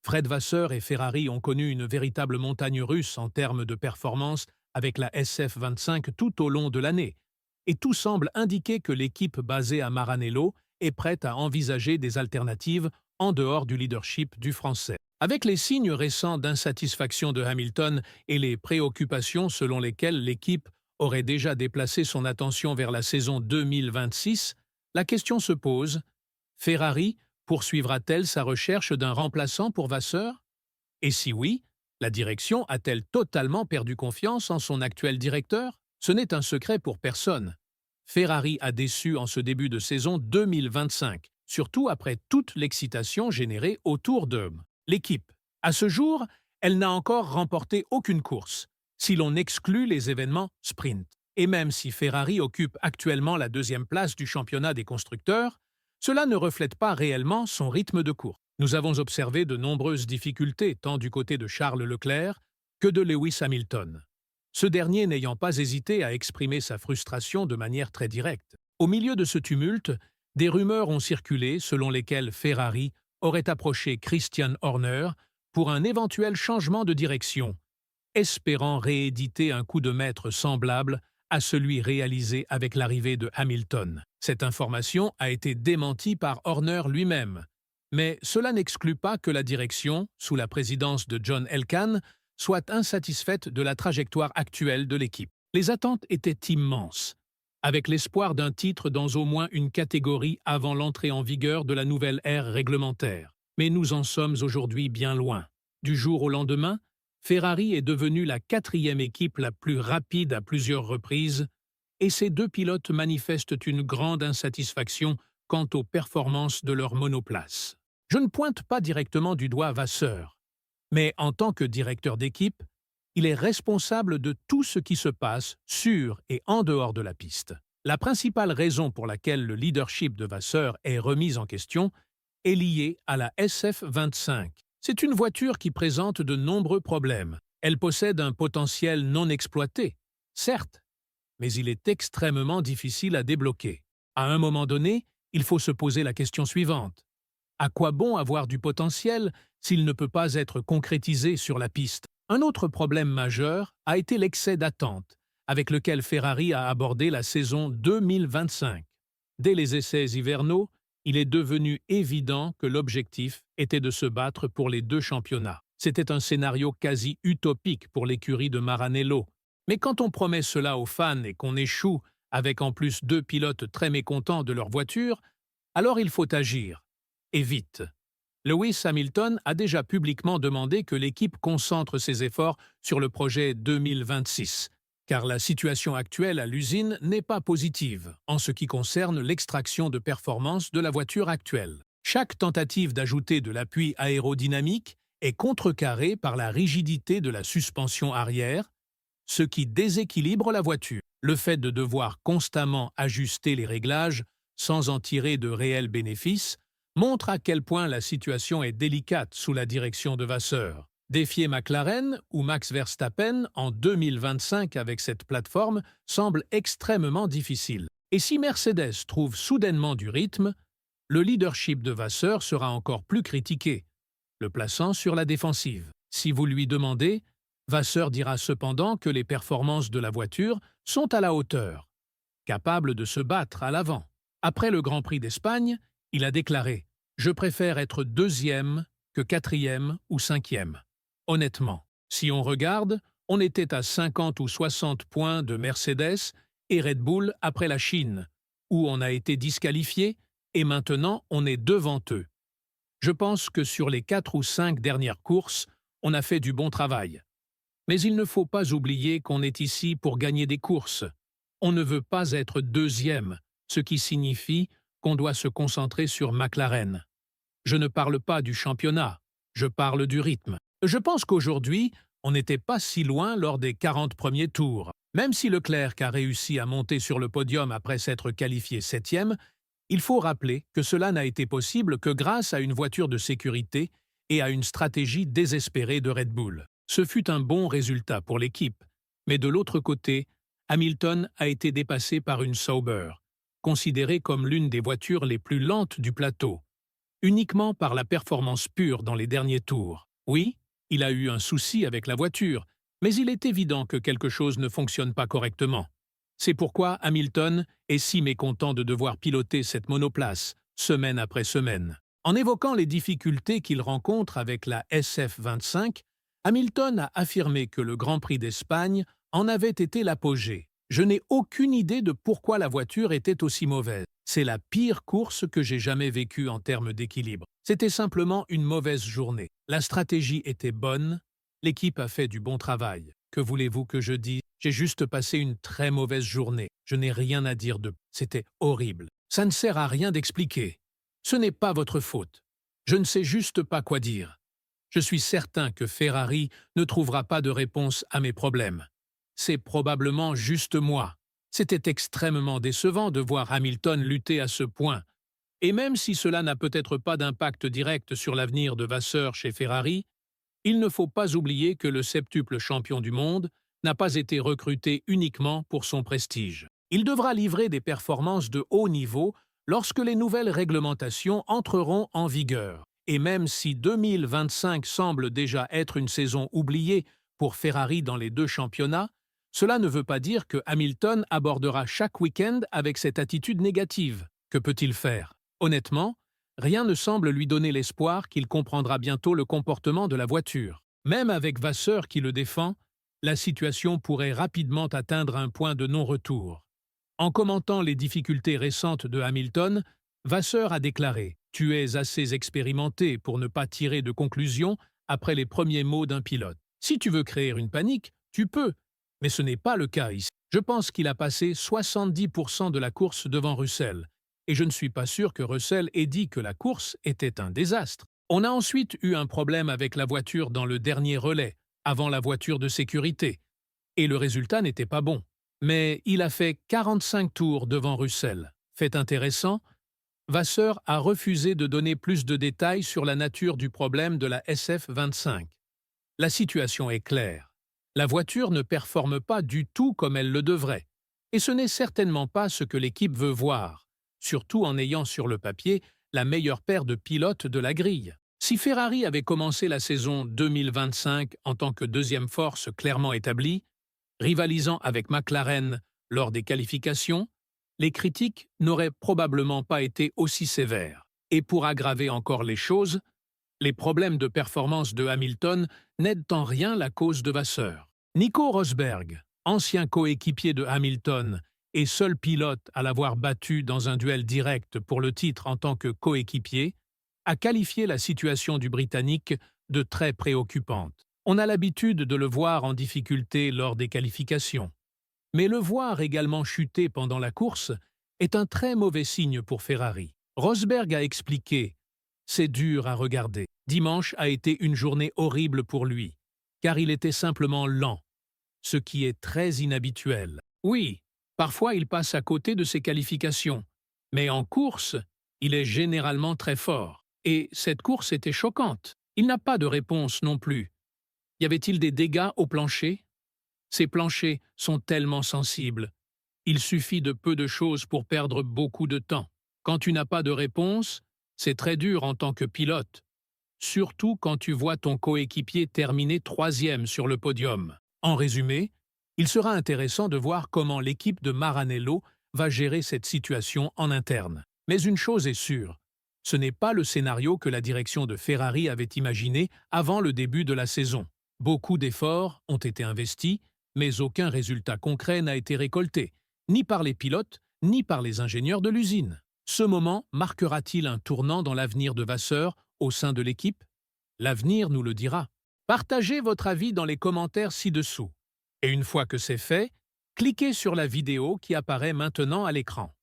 Fred Vasseur et Ferrari ont connu une véritable montagne russe en termes de performance avec la SF25 tout au long de l'année, et tout semble indiquer que l'équipe basée à Maranello est prête à envisager des alternatives en dehors du leadership du Français. Avec les signes récents d'insatisfaction de Hamilton et les préoccupations selon lesquelles l'équipe aurait déjà déplacé son attention vers la saison 2026, la question se pose: Ferrari poursuivra-t-elle sa recherche d'un remplaçant pour Vasseur? Et si oui, la direction a-t-elle totalement perdu confiance en son actuel directeur? Ce n'est un secret pour personne. Ferrari a déçu en ce début de saison 2025, surtout après toute l'excitation générée autour de l'équipe. À ce jour, elle n'a encore remporté aucune course, si l'on exclut les événements sprint. Et même si Ferrari occupe actuellement la deuxième place du championnat des constructeurs, cela ne reflète pas réellement son rythme de course. Nous avons observé de nombreuses difficultés tant du côté de Charles Leclerc que de Lewis Hamilton, ce dernier n'ayant pas hésité à exprimer sa frustration de manière très directe. Au milieu de ce tumulte, des rumeurs ont circulé selon lesquelles Ferrari aurait approché Christian Horner pour un éventuel changement de direction, espérant rééditer un coup de maître semblable à celui réalisé avec l'arrivée de Hamilton. Cette information a été démentie par Horner lui-même, mais cela n'exclut pas que la direction, sous la présidence de John Elkann, soit insatisfaite de la trajectoire actuelle de l'équipe. Les attentes étaient immenses, avec l'espoir d'un titre dans au moins une catégorie avant l'entrée en vigueur de la nouvelle ère réglementaire. Mais nous en sommes aujourd'hui bien loin. Du jour au lendemain, Ferrari est devenue la quatrième équipe la plus rapide à plusieurs reprises, et ces deux pilotes manifestent une grande insatisfaction quant aux performances de leur monoplace. Je ne pointe pas directement du doigt Vasseur, mais en tant que directeur d'équipe, il est responsable de tout ce qui se passe sur et en dehors de la piste. La principale raison pour laquelle le leadership de Vasseur est remis en question est liée à la SF25. C'est une voiture qui présente de nombreux problèmes. Elle possède un potentiel non exploité, certes, mais il est extrêmement difficile à débloquer. À un moment donné, il faut se poser la question suivante. À quoi bon avoir du potentiel s'il ne peut pas être concrétisé sur la piste? Un autre problème majeur a été l'excès d'attente, avec lequel Ferrari a abordé la saison 2025. Dès les essais hivernaux, il est devenu évident que l'objectif était de se battre pour les deux championnats. C'était un scénario quasi utopique pour l'écurie de Maranello. Mais quand on promet cela aux fans et qu'on échoue, avec en plus deux pilotes très mécontents de leur voiture, alors il faut agir. Et vite. Lewis Hamilton a déjà publiquement demandé que l'équipe concentre ses efforts sur le projet 2026, car la situation actuelle à l'usine n'est pas positive en ce qui concerne l'extraction de performance de la voiture actuelle. Chaque tentative d'ajouter de l'appui aérodynamique est contrecarrée par la rigidité de la suspension arrière, ce qui déséquilibre la voiture. Le fait de devoir constamment ajuster les réglages sans en tirer de réels bénéfices montre à quel point la situation est délicate sous la direction de Vasseur. Défier McLaren ou Max Verstappen en 2025 avec cette plateforme semble extrêmement difficile. Et si Mercedes trouve soudainement du rythme, le leadership de Vasseur sera encore plus critiqué, le plaçant sur la défensive. Si vous lui demandez, Vasseur dira cependant que les performances de la voiture sont à la hauteur, capable de se battre à l'avant. Après le Grand Prix d'Espagne, il a déclaré « Je préfère être deuxième que quatrième ou cinquième. » Honnêtement, si on regarde, on était à 50 ou 60 points de Mercedes et Red Bull après la Chine, où on a été disqualifié et maintenant on est devant eux. Je pense que sur les 4 ou 5 dernières courses, on a fait du bon travail. Mais il ne faut pas oublier qu'on est ici pour gagner des courses. On ne veut pas être deuxième, ce qui signifie qu'on doit se concentrer sur McLaren. Je ne parle pas du championnat, je parle du rythme. Je pense qu'aujourd'hui, on n'était pas si loin lors des 40 premiers tours. Même si Leclerc a réussi à monter sur le podium après s'être qualifié 7e, il faut rappeler que cela n'a été possible que grâce à une voiture de sécurité et à une stratégie désespérée de Red Bull. Ce fut un bon résultat pour l'équipe, mais de l'autre côté, Hamilton a été dépassé par une Sauber, considérée comme l'une des voitures les plus lentes du plateau. uniquement par la performance pure dans les derniers tours. Oui, il a eu un souci avec la voiture, mais il est évident que quelque chose ne fonctionne pas correctement. C'est pourquoi Hamilton est si mécontent de devoir piloter cette monoplace, semaine après semaine. En évoquant les difficultés qu'il rencontre avec la SF25, Hamilton a affirmé que le Grand Prix d'Espagne en avait été l'apogée. Je n'ai aucune idée de pourquoi la voiture était aussi mauvaise. C'est la pire course que j'ai jamais vécue en termes d'équilibre. C'était simplement une mauvaise journée. La stratégie était bonne, l'équipe a fait du bon travail. Que voulez-vous que je dise? J'ai juste passé une très mauvaise journée. Je n'ai rien à dire de... C'était horrible. Ça ne sert à rien d'expliquer. Ce n'est pas votre faute. Je ne sais juste pas quoi dire. Je suis certain que Ferrari ne trouvera pas de réponse à mes problèmes. C'est probablement juste moi. C'était extrêmement décevant de voir Hamilton lutter à ce point. Et même si cela n'a peut-être pas d'impact direct sur l'avenir de Vasseur chez Ferrari, il ne faut pas oublier que le septuple champion du monde n'a pas été recruté uniquement pour son prestige. Il devra livrer des performances de haut niveau lorsque les nouvelles réglementations entreront en vigueur. Et même si 2025 semble déjà être une saison oubliée pour Ferrari dans les deux championnats, cela ne veut pas dire que Hamilton abordera chaque week-end avec cette attitude négative. Que peut-il faire? Honnêtement, rien ne semble lui donner l'espoir qu'il comprendra bientôt le comportement de la voiture. Même avec Vasseur qui le défend, la situation pourrait rapidement atteindre un point de non-retour. En commentant les difficultés récentes de Hamilton, Vasseur a déclaré « Tu es assez expérimenté pour ne pas tirer de conclusion après les premiers mots d'un pilote. Si tu veux créer une panique, tu peux, mais ce n'est pas le cas ici. Je pense qu'il a passé 70% de la course devant Russell, et je ne suis pas sûr que Russell ait dit que la course était un désastre. On a ensuite eu un problème avec la voiture dans le dernier relais, avant la voiture de sécurité, et le résultat n'était pas bon. Mais il a fait 45 tours devant Russell. Fait intéressant, Vasseur a refusé de donner plus de détails sur la nature du problème de la SF25. La situation est claire. La voiture ne performe pas du tout comme elle le devrait. Et ce n'est certainement pas ce que l'équipe veut voir, surtout en ayant sur le papier la meilleure paire de pilotes de la grille. Si Ferrari avait commencé la saison 2025 en tant que deuxième force clairement établie, rivalisant avec McLaren lors des qualifications, les critiques n'auraient probablement pas été aussi sévères. Et pour aggraver encore les choses, les problèmes de performance de Hamilton n'aident en rien la cause de Vasseur. Nico Rosberg, ancien coéquipier de Hamilton et seul pilote à l'avoir battu dans un duel direct pour le titre en tant que coéquipier, a qualifié la situation du Britannique de très préoccupante. On a l'habitude de le voir en difficulté lors des qualifications. Mais le voir également chuter pendant la course est un très mauvais signe pour Ferrari. Rosberg a expliqué « C'est dur à regarder. Dimanche a été une journée horrible pour lui, car il était simplement lent, ce qui est très inhabituel. Oui, parfois il passe à côté de ses qualifications, mais en course, il est généralement très fort. Et cette course était choquante. Il n'a pas de réponse non plus. Y avait-il des dégâts au plancher? Ces planchers sont tellement sensibles. Il suffit de peu de choses pour perdre beaucoup de temps. Quand tu n'as pas de réponse, c'est très dur en tant que pilote. Surtout quand tu vois ton coéquipier terminer 3e sur le podium. En résumé, il sera intéressant de voir comment l'équipe de Maranello va gérer cette situation en interne. Mais une chose est sûre, ce n'est pas le scénario que la direction de Ferrari avait imaginé avant le début de la saison. Beaucoup d'efforts ont été investis, mais aucun résultat concret n'a été récolté, ni par les pilotes, ni par les ingénieurs de l'usine. Ce moment marquera-t-il un tournant dans l'avenir de Vasseur au sein de l'équipe? L'avenir nous le dira. Partagez votre avis dans les commentaires ci-dessous. Et une fois que c'est fait, cliquez sur la vidéo qui apparaît maintenant à l'écran.